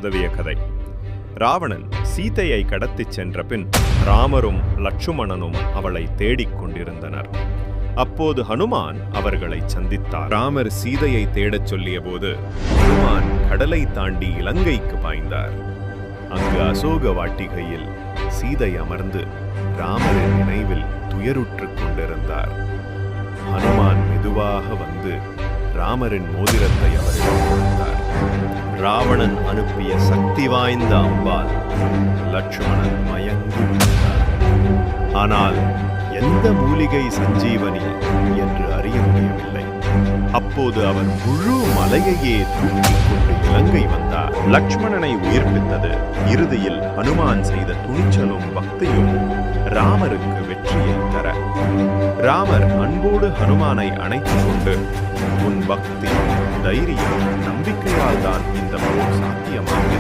உதவிய கதை. ராவணன் சீதையை கடத்திச் சென்ற பின் ராமரும் லட்சுமணனும் அவளை தேடிக் கொண்டிருந்தனர். அப்போது ஹனுமான் அவர்களை சந்தித்தார். ராமர் சீதையை தேடச் சொல்லிய போது ஹனுமான் கடலை தாண்டி இலங்கைக்கு பாய்ந்தார். அங்கு அசோக வாட்டிகையில் சீதை அமர்ந்து ராமரின் நினைவில் துயருற்றுக் கொண்டிருந்தார். ஹனுமான் மெதுவாக வந்து ராமரின் மோதிரத்தை அவரிடம் கொடுத்தார். ராவணன் அனுப்பிய சக்தி வாய்ந்த அம்பால் லட்சுமணன் மயங்கி விழுந்தார். ஆனால் எந்த மூலிகை சஞ்சீவனி என்று அறிய முடியவில்லை. அப்போது அவர் முழு மலையையே தூக்கிக் கொண்டு இலங்கை வந்தார். லட்சுமணனை உயிர்ப்பித்தது இறுதியில் ஹனுமான் செய்த துணிச்சலும் பக்தியும் ராமருக்கு வெற்றியை தர. ராமர் அன்போடு ஹனுமானை அணைத்துக் கொண்டு, உன் பக்தி, தைரியம், நம்பிக்கையால் தான் இந்த போர் சாத்தியமாகும்